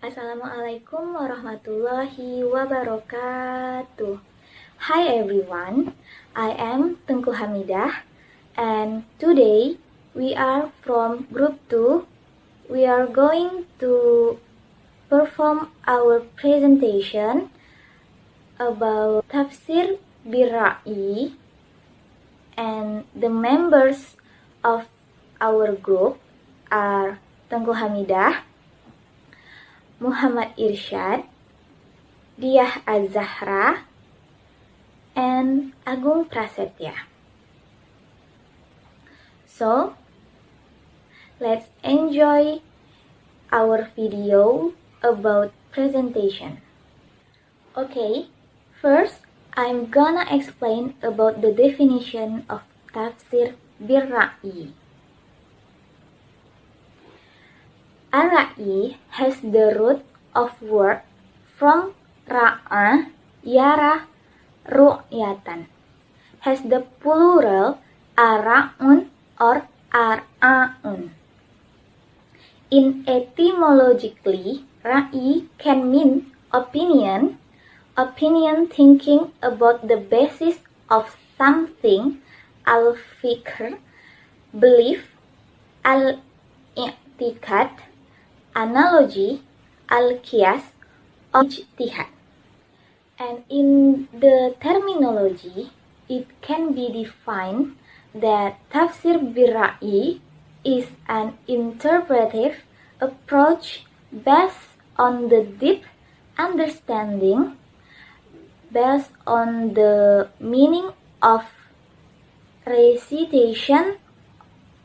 Assalamualaikum warahmatullahi wabarakatuh. Hi everyone, I am Tengku Hamidah and today we are from group 2. We are going to perform our presentation about Tafsir Bir-Ra'yi, and the members of our group are Tengku Hamidah, Muhammad Irsyad, Diah Az-Zahra, and Agung Prasetya. So, let's enjoy our video about presentation. Okay, first I'm gonna explain about the definition of Tafsir Bir-Ra'yi. Ar-Ra'yi has the root of word from ra'a, yarah, ru'yatan, has the plural ara'un or ara'un. In etymologically, ra'i can mean opinion thinking about the basis of something, al-fikr, belief, al-i'tikad, analogy, al-qiyas, or ijtihad. And in the terminology, it can be defined that Tafsir Bir-Ra'yi is an interpretive approach based on the deep understanding, based on the meaning of recitation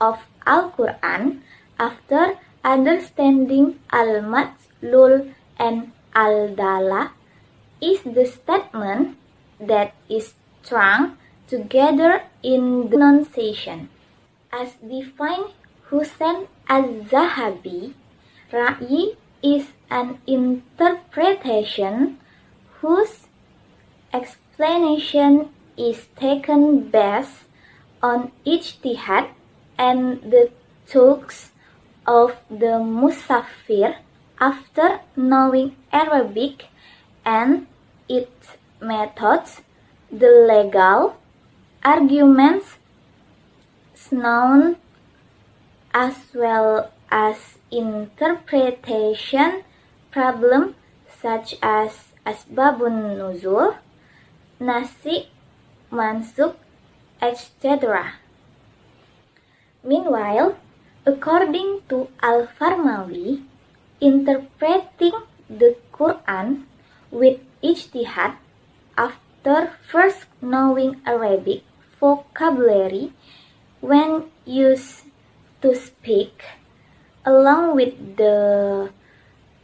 of Al-Quran after understanding al-madlul and al-dala, is the statement that is strung together in the pronunciation. As defined Husain Az-Zahabi, Ra'yi is an interpretation whose explanation is taken based on ijtihad and the talks of the Musafir after knowing Arabic and its methods, the legal arguments known, as well as interpretation problems such as asbabun nuzul, nasik, mansuk, etc. Meanwhile, according to Al-Farmawi, interpreting the Quran with ijtihad after first knowing Arabic vocabulary when used to speak, along with the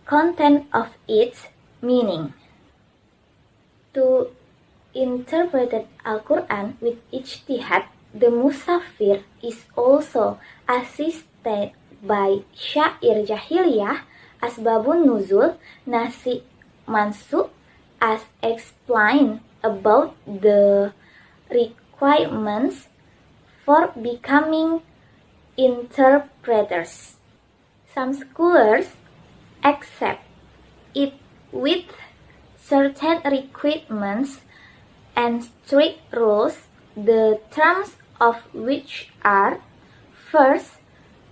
content of its meaning. To interpret Al-Quran with ijtihad, the Musafir is also assisted by syair jahiliyah, asbabun nuzul, nasik, mansuk, as explained about the requirements for becoming interpreters. Some scholars accept it with certain requirements and strict rules, the terms of which are: first,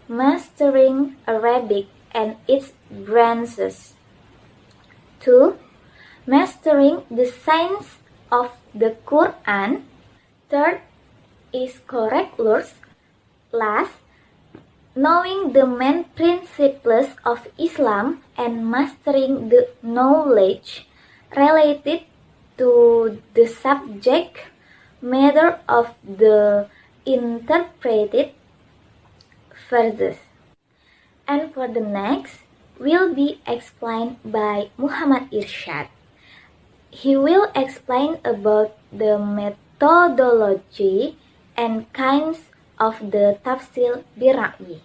mastering Arabic and its branches; 2. Mastering the science of the Quran; 3rd is correct words; last, knowing the main principles of Islam and mastering the knowledge related to the subject matter of the interpreted verses. And for the next will be explained by Muhammad Irsyad. He will explain about the methodology and kinds of the Tafsir Bir-Ra'yi.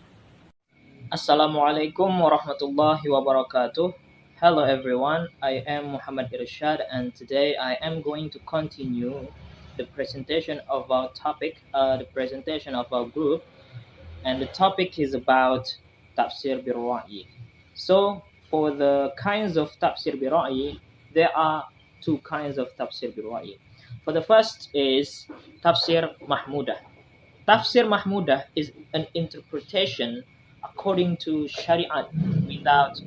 Assalamualaikum warahmatullahi wabarakatuh. Hello everyone, I am Muhammad Irsyad and today I am going to continue the presentation of our topic, the presentation of our group, and the topic is about Tafsir Bir-Ra'yi. So for the kinds of tafsir bira'i, there are two kinds of tafsir bira'i. For the first is tafsir mahmudah. Tafsir mahmudah is an interpretation according to syariat without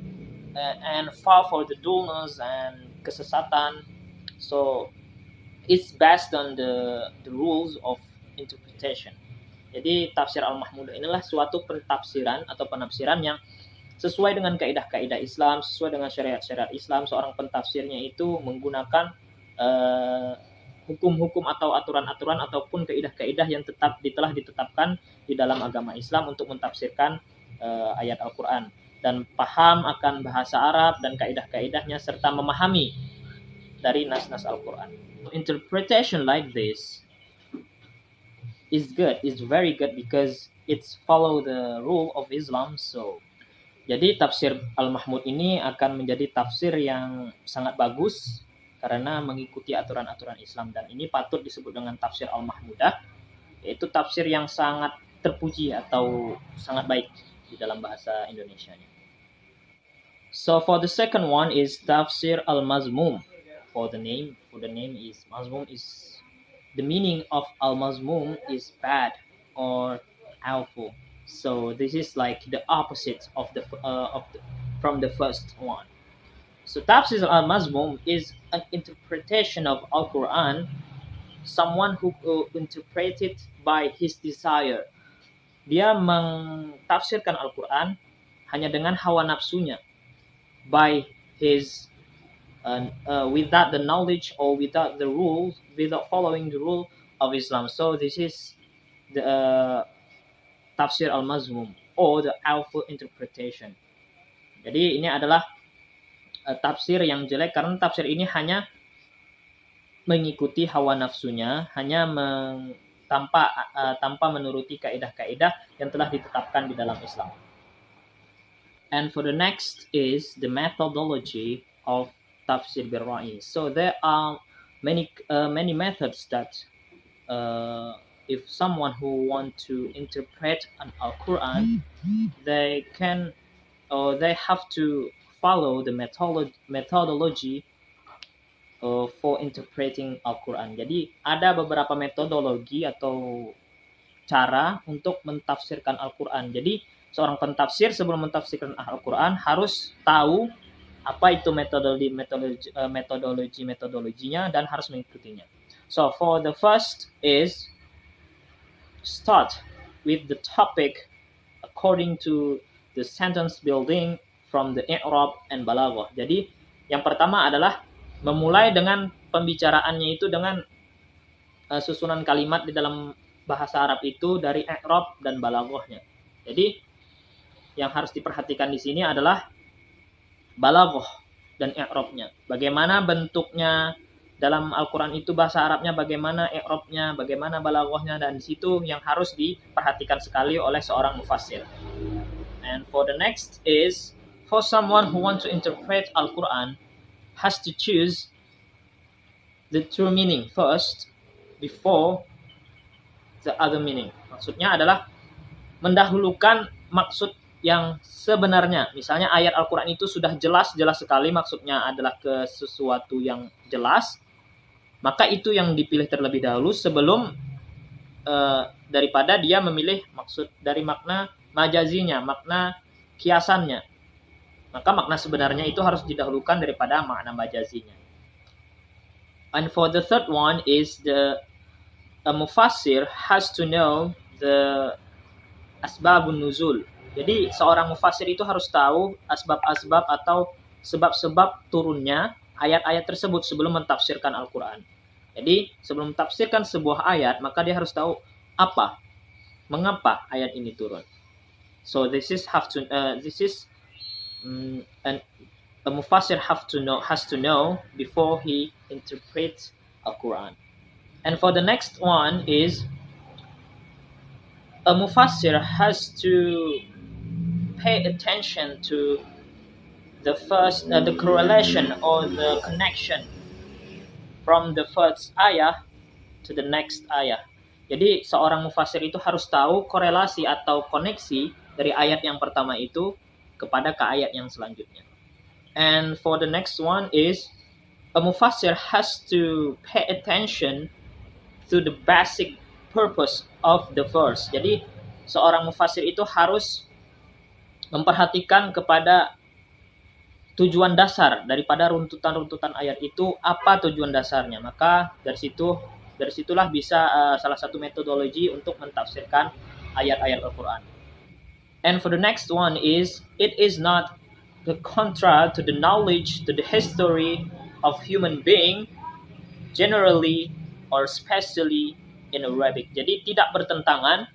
and far for the dullness and kesesatan. So it's based on the rules of interpretation. Jadi tafsir al-mahmudah inilah suatu pentafsiran atau penafsiran yang sesuai dengan kaidah-kaidah Islam, sesuai dengan syariat-syariat Islam. Seorang pentafsirnya itu menggunakan hukum-hukum atau aturan-aturan ataupun kaidah-kaidah yang telah ditetapkan di dalam agama Islam untuk mentafsirkan ayat Al-Quran, dan paham akan bahasa Arab dan kaidah-kaidahnya serta memahami dari nas-nas Al-Quran. Interpretation like this is good, is very good because it's follow the rule of Islam. So jadi tafsir Al-Mahmud ini akan menjadi tafsir yang sangat bagus karena mengikuti aturan-aturan Islam, dan ini patut disebut dengan tafsir Al-Mahmudah, yaitu tafsir yang sangat terpuji atau sangat baik di dalam bahasa Indonesianya. So for the second one is tafsir Al-Mazmum. For the name is Mazmum is the meaning of Al-Mazmum is bad or awful. So this is like the opposite of from the first one. So tafsir al-mazmum is an interpretation of Al-Quran, someone who interprets it by his desire. Dia mentafsirkan Al-Quran hanya dengan hawa nafsunya, by his without the knowledge or without the rules, without following the rule of Islam. So this is the tafsir al-mazmum or the awful interpretation. Jadi ini adalah tafsir yang jelek karena tafsir ini hanya mengikuti hawa nafsunya, hanya tanpa menuruti kaidah-kaidah yang telah ditetapkan di dalam Islam. And for the next is the methodology of tafsir bir-ra'i. So there are many methods that if someone who want to interpret an Al-Quran, they can or they have to follow the methodology for interpreting Al-Quran. Jadi ada beberapa metodologi atau cara untuk mentafsirkan Al-Quran. Jadi seorang pentafsir sebelum mentafsirkan Al-Quran harus tahu apa itu metodologinya dan harus mengikutinya. So for the first is start with the topic according to the sentence building from the i'rab and balaghah. Jadi yang pertama adalah memulai dengan pembicaraannya itu dengan susunan kalimat di dalam bahasa Arab itu dari i'rab dan balaghahnya. Jadi yang harus diperhatikan di sini adalah balaghah dan i'rabnya. Bagaimana bentuknya dalam Al-Quran itu, bahasa Arabnya bagaimana, i'rabnya, bagaimana balaghahnya, dan di situ yang harus diperhatikan sekali oleh seorang mufassir. And for the next is for someone who want to interpret Al-Quran has to choose the true meaning first before the other meaning. Maksudnya adalah mendahulukan maksud yang sebenarnya. Misalnya ayat Al-Quran itu sudah jelas sekali maksudnya adalah ke sesuatu yang jelas, maka itu yang dipilih terlebih dahulu sebelum daripada dia memilih maksud dari makna majazinya, makna kiasannya. Maka makna sebenarnya itu harus didahulukan daripada makna majazinya. And for the third one is a mufassir has to know the asbabun nuzul. Jadi seorang mufassir itu harus tahu asbab-asbab atau sebab-sebab turunnya ayat-ayat tersebut sebelum mentafsirkan Al-Quran. Jadi sebelum mentafsirkan sebuah ayat, maka dia harus tahu mengapa ayat ini turun. So a mufassir has to know before he interprets Al-Quran. And for the next one is a mufassir has to pay attention to the correlation or the connection from the first ayah to the next ayah. Jadi seorang mufassir itu harus tahu korelasi atau koneksi dari ayat yang pertama itu kepada ke ayat yang selanjutnya. And for the next one is a mufassir has to pay attention to the basic purpose of the verse. Jadi seorang mufassir itu harus memperhatikan kepada tujuan dasar daripada runtutan-runtutan ayat itu, apa tujuan dasarnya. Maka dari situlah bisa salah satu metodologi untuk mentafsirkan ayat-ayat Al-Qur'an. And for the next one is it is not the contra to the knowledge to the history of human being generally or especially in Arabic. Jadi tidak bertentangan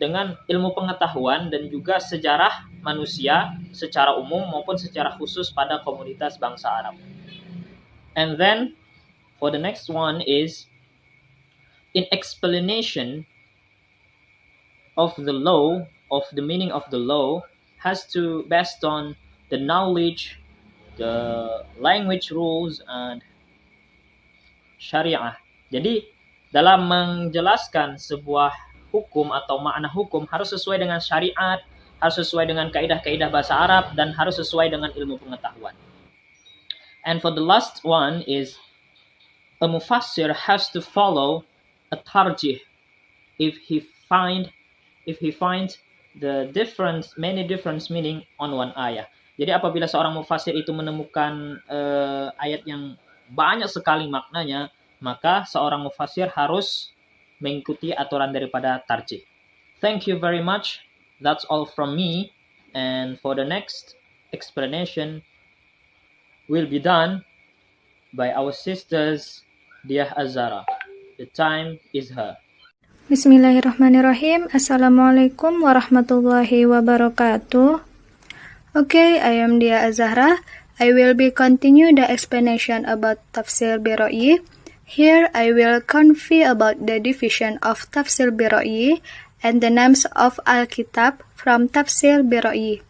dengan ilmu pengetahuan dan juga sejarah manusia secara umum maupun secara khusus pada komunitas bangsa Arab. And then for the next one is in explanation of the law, of the meaning of the law, has to based on the knowledge, the language rules and syariah. Jadi dalam menjelaskan sebuah hukum atau makna hukum harus sesuai dengan syariat, harus sesuai dengan kaidah-kaidah bahasa Arab, dan harus sesuai dengan ilmu pengetahuan. And for the last one is a mufassir has to follow a tarjih if he finds the many different meaning on one ayah. Jadi apabila seorang mufassir itu menemukan ayat yang banyak sekali maknanya, maka seorang mufassir harus mengikuti aturan daripada tarjih. Thank you very much. That's all from me. And for the next explanation will be done by our sisters Diah Azara. The time is her. Bismillahirrahmanirrahim. Assalamualaikum warahmatullahi wabarakatuh. Okay, I am Diah Azara. I will be continue the explanation about Tafsir Biroi. Here I will convey about the division of Tafsir Biroi and the names of Al-Kitab from Tafsir Biroi.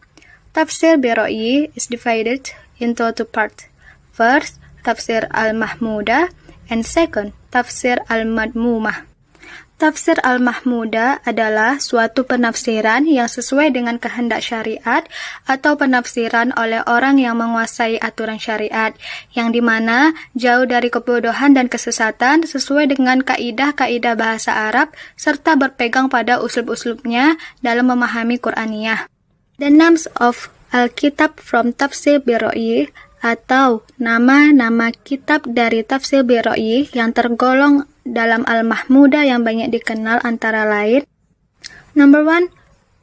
Tafsir Biroi is divided into two parts. First, Tafsir Al-Mahmudah, and second, Tafsir Al-Madmumah. Tafsir Al-Mahmudah adalah suatu penafsiran yang sesuai dengan kehendak syariat atau penafsiran oleh orang yang menguasai aturan syariat, yang dimana jauh dari kebodohan dan kesesatan sesuai dengan kaidah-kaidah bahasa Arab serta berpegang pada uslub-uslubnya dalam memahami Qur'aniyah. The names of Al-Kitab from Tafsir Biroi atau nama-nama kitab dari Tafsir Biroi yang tergolong dalam Al-Mahmudah yang banyak dikenal antara lain. Number 1,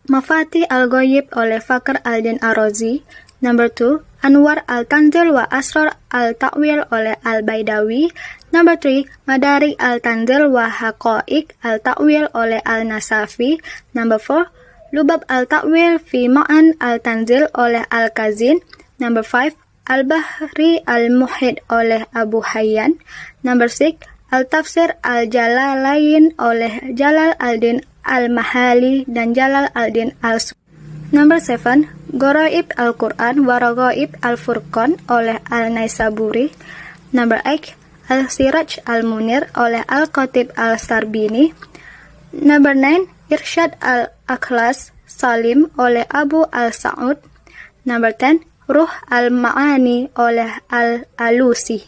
Mafatih Al-Ghaib oleh Fakhr Al-Din Ar-Razi. Number 2, Anwar Al-Tanzil wa Asrar Al-Ta'wil oleh Al-Baidawi. Number 3, Madarik Al-Tanzil wa Haqa'iq Al-Ta'wil oleh Al-Nasafi. Number 4, Lubab Al-Ta'wil fi Ma'an Al-Tanzil oleh Al-Kazin. Number 5, Al-Bahri Al-Muhid oleh Abu Hayyan. Number 6, Al-Tafsir Al-Jalalain oleh Jalal Al-Din Al-Mahali dan Jalal Al-Din Al-Suyuti. Number 7, Gharaib Al-Quran wa Raghaib Al-Furqan oleh Al-Naisaburi. Number 8, Al-Siraj Al-Munir oleh Al-Khatib Al-Sarbini. Number 9, Irsyad Al-Akhlas Salim oleh Abu Al-Sa'ud. Number 10, Ruh Al-Ma'ani oleh Al-Alusi.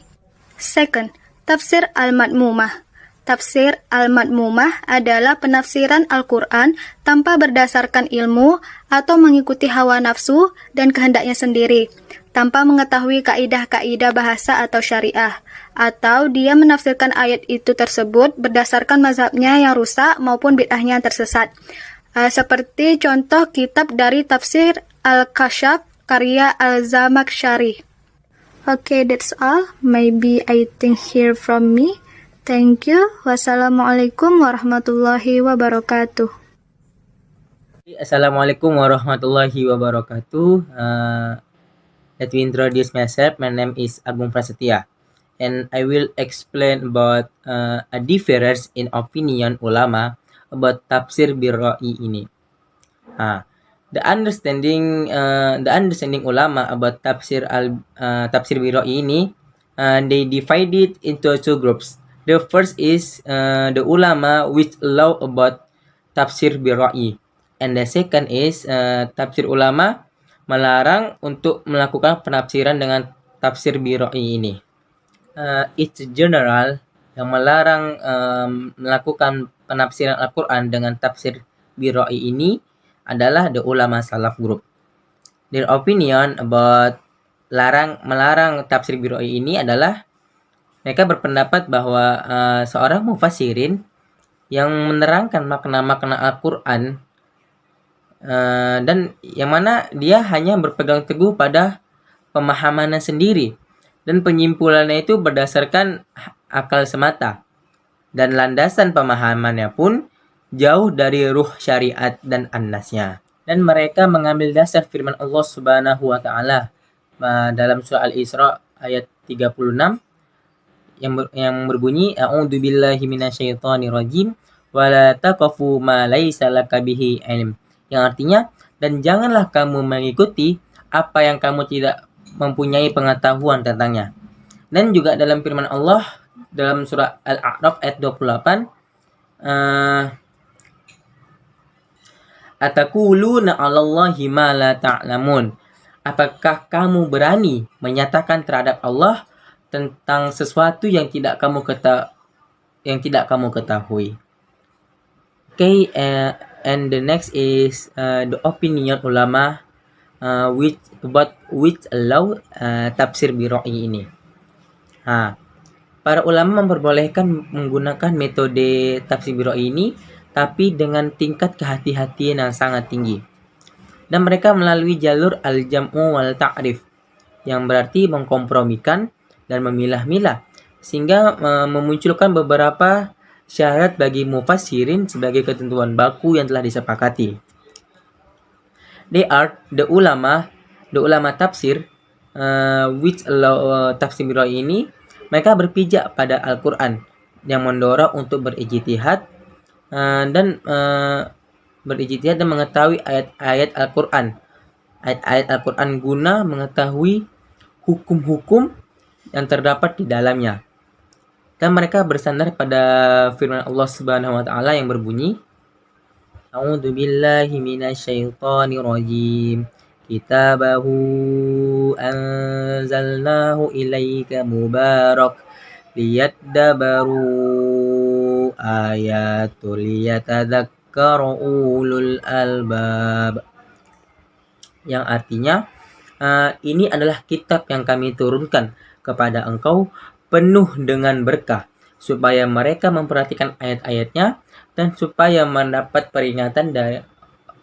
Second, Tafsir Al-Madmumah. Tafsir Al-Madmumah adalah penafsiran Al-Quran tanpa berdasarkan ilmu atau mengikuti hawa nafsu dan kehendaknya sendiri, tanpa mengetahui kaidah-kaidah bahasa atau syariah, atau dia menafsirkan ayat itu tersebut berdasarkan mazhabnya yang rusak maupun bid'ahnya yang tersesat. Seperti contoh kitab dari Tafsir Al-Kashaf karya Al-Zamakhsyari. Okay, that's all. Maybe I think hear from me. Thank you. Wassalamualaikum warahmatullahi wabarakatuh. Assalamualaikum warahmatullahi wabarakatuh. Let me introduce myself. My name is Agung Prasetya, and I will explain about a difference in opinion ulama about tafsir birra'i ini. The understanding ulama about tafsir birra'i ini, they divided into two groups. The first is the ulama which allow about tafsir birra'i, and the second is tafsir ulama melarang untuk melakukan penafsiran dengan tafsir biroi ini. It's general yang melarang melakukan penafsiran Al-Quran dengan tafsir biroi ini adalah the ulama salaf group. Their opinion about melarang tafsir biroi ini adalah mereka berpendapat bahwa seorang mufassirin yang menerangkan makna-makna Al-Quran dan yang mana dia hanya berpegang teguh pada pemahamannya sendiri dan penyimpulannya itu berdasarkan akal semata dan landasan pemahamannya pun jauh dari ruh syariat dan an-nasnya. Dan mereka mengambil dasar firman Allah Subhanahu wa taala dalam surah Al-Isra ayat 36 yang berbunyi a'udzu billahi minasyaitonir rajim wala taqafu ma laisa laka bihi ilm, yang artinya dan janganlah kamu mengikuti apa yang kamu tidak mempunyai pengetahuan tentangnya. Dan juga dalam firman Allah dalam surah Al-A'raf ayat 28 ataquluna 'alallahi ma la ta'lamun, apakah kamu berani menyatakan terhadap Allah tentang sesuatu yang tidak kamu ketahui. Okay, and the next is the opinion ulama which allow tafsir biroi ini. Para ulama memperbolehkan menggunakan metode tafsir biroi ini, tapi dengan tingkat kehati-hatian yang sangat tinggi. Dan mereka melalui jalur al-jam'u wal ta'rif, yang berarti mengkompromikan dan memilah-milah, sehingga memunculkan beberapa syarat bagi mufassirin sebagai ketentuan baku yang telah disepakati. They are the ulama tafsir which allow tafsir biroi ini, mereka berpijak pada Al-Quran yang mendorong untuk berijtihad dan mengetahui ayat-ayat Al-Quran. Ayat-ayat Al-Quran guna mengetahui hukum-hukum yang terdapat di dalamnya. Dan mereka bersandar pada firman Allah Subhanahu wa taala yang berbunyi a'udzu billahi minasyaitonir rajim kitabahu anzalnahu ilaika mubarak liyadabbaru ayatul liyatadzakkaru ulul albab, yang artinya ini adalah kitab yang kami turunkan kepada engkau penuh dengan berkah supaya mereka memperhatikan ayat-ayatnya dan supaya mendapat peringatan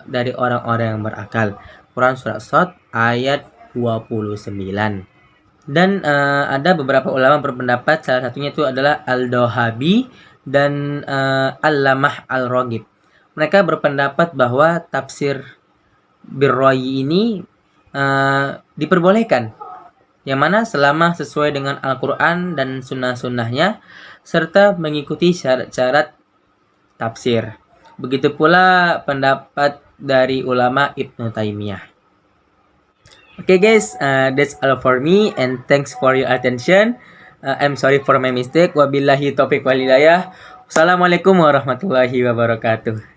dari orang-orang yang berakal. Quran Surat Shad ayat 29. Dan ada beberapa ulama berpendapat, salah satunya itu adalah Al-Dahabi dan Al-Lamah Al-Raghib. Mereka berpendapat bahwa tafsir biroi ini diperbolehkan, yang mana selama sesuai dengan Al-Quran dan sunnah-sunnahnya serta mengikuti syarat-syarat tafsir. Begitu pula pendapat dari ulama Ibnu Taimiyah. Okay guys, that's all for me and thanks for your attention. I'm sorry for my mistake. Wabillahi taufiq wal hidayah. Wassalamualaikum warahmatullahi wabarakatuh.